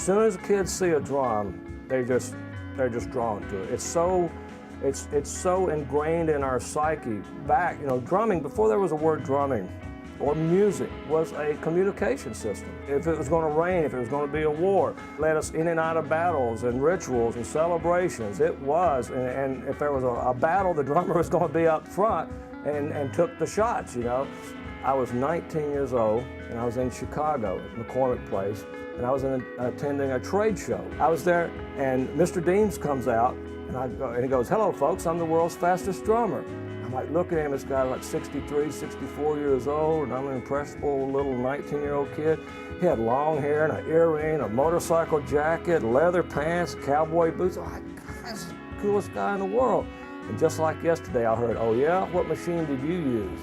soon as kids see a drum, they're just drawn to it. It's so ingrained in our psyche. Back, drumming, before there was a word drumming, or music, was a communication system. If it was going to rain, if it was going to be a war, led us in and out of battles and rituals and celebrations. It was, and if there was a battle, the drummer was going to be up front and took the shots, I was 19 years old, and I was in Chicago at McCormick Place, and I was attending a trade show. I was there, and Mr. Deems comes out, and he goes, "Hello, folks, I'm the world's fastest drummer." I'm like looking at him, this guy like 63, 64 years old, and I'm an impressionable little 19-year-old kid. He had long hair and an earring, a motorcycle jacket, leather pants, cowboy boots. I'm like, God, that's the coolest guy in the world. And just like yesterday, I heard, "Oh yeah, what machine did you use?"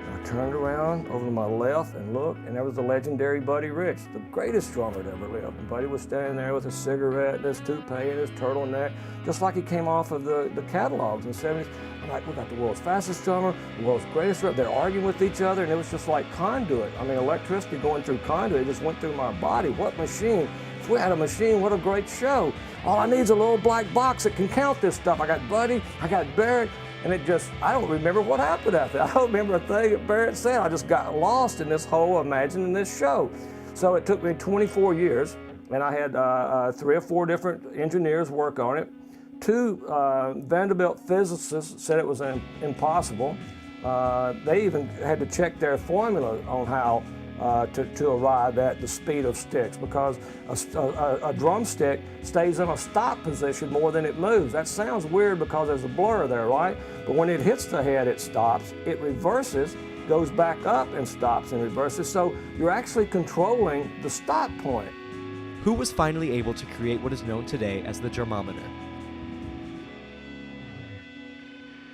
And I turned around over to my left and looked, and there was the legendary Buddy Rich, the greatest drummer that ever lived. And Buddy was standing there with a cigarette and his toupee and his turtleneck, just like he came off of the catalogs in the 70s. I'm like, we got the world's fastest drummer, the world's greatest drummer. They're arguing with each other, and it was just like conduit. I mean, electricity going through conduit, it just went through my body. What machine? If we had a machine, what a great show. All I need is a little black box that can count this stuff. I got Buddy, I got Barrett, and I don't remember what happened after that. I don't remember a thing that Barrett said. I just got lost in this whole imagining this show. So it took me 24 years, and I had 3 or 4 different engineers work on it. 2 Vanderbilt physicists said it was impossible. They even had to check their formula on how to arrive at the speed of sticks, because a drumstick stays in a stop position more than it moves. That sounds weird because there's a blur there, right? But when it hits the head, it stops, it reverses, goes back up and stops and reverses. So you're actually controlling the stop point. Who was finally able to create what is known today as the drummometer?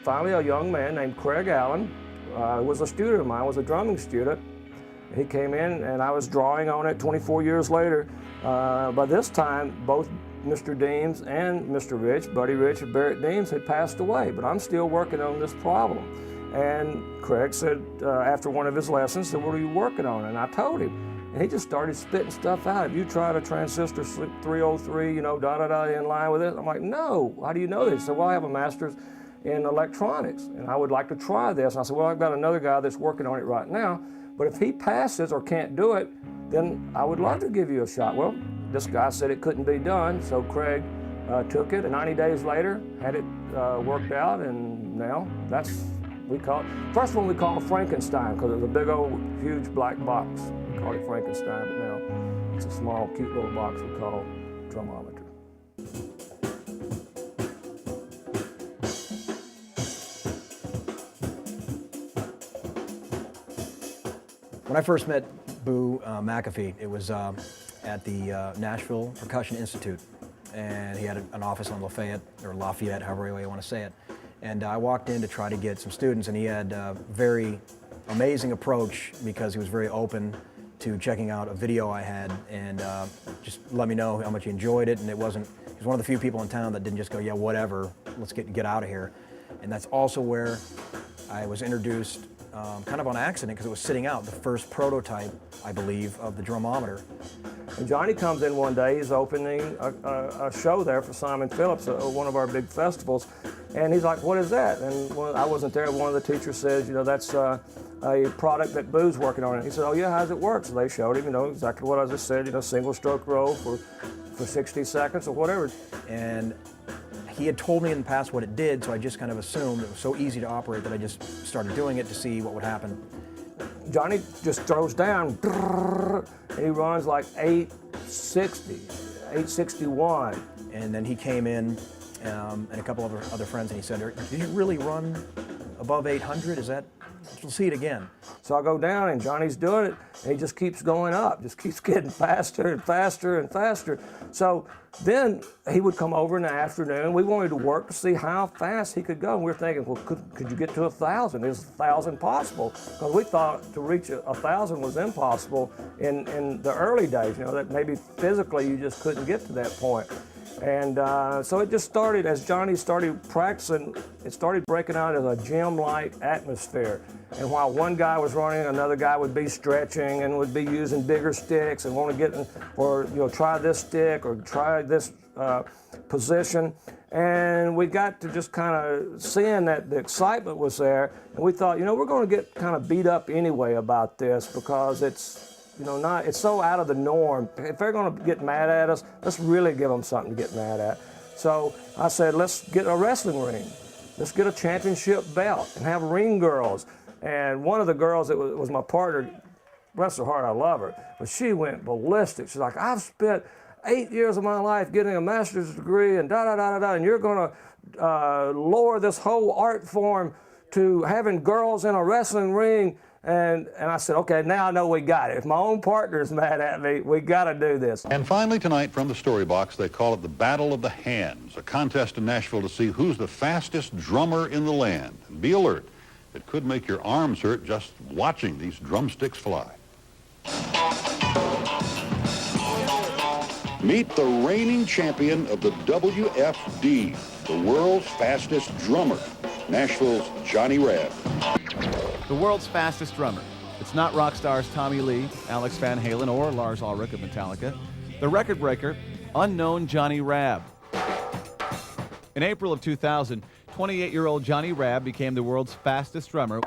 Finally, a young man named Craig Allen was a student of mine, was a drumming student. He came in, and I was drawing on it 24 years later. By this time, both Mr. Deems and Mr. Rich, Buddy Rich and Barrett Deems, had passed away, but I'm still working on this problem. And Craig said, after one of his lessons, said, "What are you working on?" And I told him, and he just started spitting stuff out. "Have you tried a transistor 303, in line with it?" I'm like, "No, how do you know this?" He said, "Well, I have a master's in electronics, and I would like to try this." And I said, "Well, I've got another guy that's working on it right now, but if he passes or can't do it, then I would love to give you a shot." Well, this guy said it couldn't be done, so Craig took it, and 90 days later had it worked out, and now first one we called Frankenstein, because it was a big old huge black box. We called it Frankenstein, but now it's a small cute little box we call drummometer. When I first met Boo McAfee, it was at the Nashville Percussion Institute, and he had an office on Lafayette, however way you want to say it. And I walked in to try to get some students, and he had a very amazing approach, because he was very open to checking out a video I had, and just let me know how much he enjoyed it. And he was one of the few people in town that didn't just go, "Yeah, whatever, let's get out of here." And that's also where I was introduced, kind of on accident, because it was sitting out, the first prototype, I believe, of the drummometer. And Johnny comes in one day, he's opening a show there for Simon Phillips, one of our big festivals, and he's like, "What is that?" And I wasn't there, one of the teachers says, "That's a product that Boo's working on." And he said, "Oh yeah, how does it work?" So they showed him, exactly what I just said, single stroke roll for 60 seconds or whatever. And he had told me in the past what it did, so I just kind of assumed it was so easy to operate that I just started doing it to see what would happen. Johnny just throws down, and he runs like 860, 861. And then he came in, and a couple of other friends, and he said, "Did you really run above 800? We'll see it again." So I go down, and Johnny's doing it, and he just keeps going up, just keeps getting faster and faster and faster. So then he would come over in the afternoon. We wanted to work to see how fast he could go. And we were thinking, well, could you get to 1,000? Is 1,000 possible? Because we thought to reach 1,000 was impossible in the early days, that maybe physically you just couldn't get to that point. And so it just started, as Johnny started practicing, it started breaking out as a gym-like atmosphere. And while one guy was running, another guy would be stretching and would be using bigger sticks and want to get, or try this stick or try this position. And we got to just kind of seeing that the excitement was there, and we thought, we're going to get kind of beat up anyway about this because it's, it's so out of the norm. If they're going to get mad at us, let's really give them something to get mad at. So I said, let's get a wrestling ring. Let's get a championship belt and have ring girls. And one of the girls that was my partner, bless her heart, I love her, but she went ballistic. She's like, I've spent 8 years of my life getting a master's degree and da-da-da-da-da, and you're going to lower this whole art form to having girls in a wrestling ring. And I said, okay, now I know we got it. If my own partner's mad at me, we got to do this. And finally tonight from the Story Box, they call it the Battle of the Hands, a contest in Nashville to see who's the fastest drummer in the land. And be alert, it could make your arms hurt just watching these drumsticks fly. Meet the reigning champion of the WFD, the world's fastest drummer, Nashville's Johnny Rabb. The world's fastest drummer. It's not rock stars Tommy Lee, Alex Van Halen, or Lars Ulrich of Metallica. The record breaker, unknown Johnny Rabb. In April of 2000, 28-year-old Johnny Rabb became the world's fastest drummer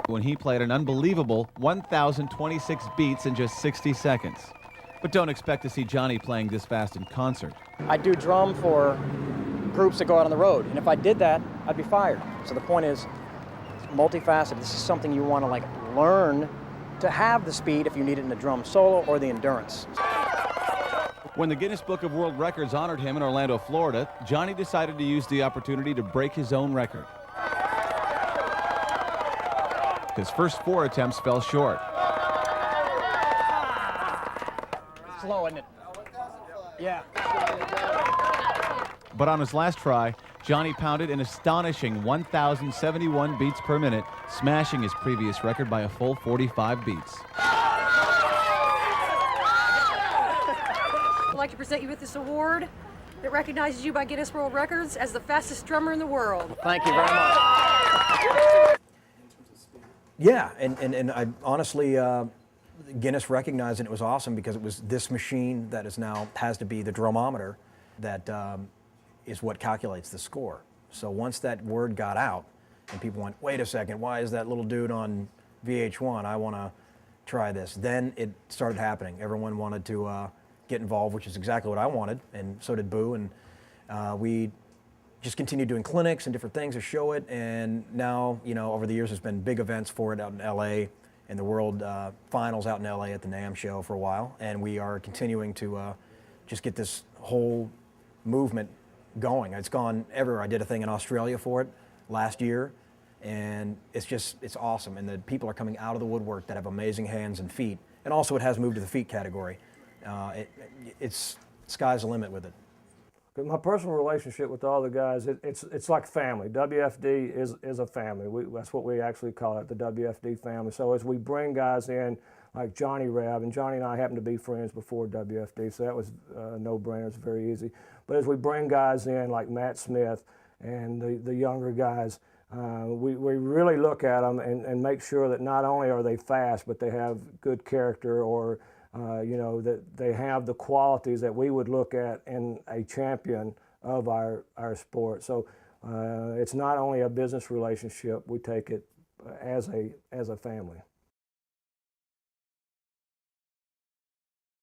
when he played an unbelievable 1,026 beats in just 60 seconds. But don't expect to see Johnny playing this fast in concert. I do drum for groups that go out on the road, and if I did that, I'd be fired. So the point is, it's multifaceted. This is something you want to learn to have the speed if you need it in the drum solo or the endurance. When the Guinness Book of World Records honored him in Orlando, Florida, Johnny decided to use the opportunity to break his own record. His first 4 attempts fell short. Slow, isn't it? Yeah. But on his last try, Johnny pounded an astonishing 1,071 beats per minute, smashing his previous record by a full 45 beats. I'd like to present you with this award that recognizes you by Guinness World Records as the fastest drummer in the world. Thank you very much. Yeah, and I honestly, Guinness recognized it. It was awesome because it was this machine that is now has to be the drumometer that is what calculates the score. So once that word got out and people went, wait a second, why is that little dude on VH1? I want to try this. Then it started happening. Everyone wanted to get involved, which is exactly what I wanted, and so did Boo. And we just continued doing clinics and different things to show it. And now, over the years, there's been big events for it out in LA, and the World Finals out in LA at the NAMM show for a while. And we are continuing to just get this whole movement going. It's gone everywhere. I did a thing in Australia for it last year, and it's awesome. And the people are coming out of the woodwork that have amazing hands and feet. And also it has moved to the feet category. It's sky's the limit with it. My personal relationship with all the guys, it's like family. WFD is a family. That's what we actually call it, the WFD family. So as we bring guys in, like Johnny Rabb, and Johnny and I happened to be friends before WFD, so that was a no-brainer. It's very easy. But as we bring guys in, like Matt Smith and the younger guys, we really look at them and make sure that not only are they fast, but they have good character, or that they have the qualities that we would look at in a champion of our sport. So it's not only a business relationship, we take it as a family.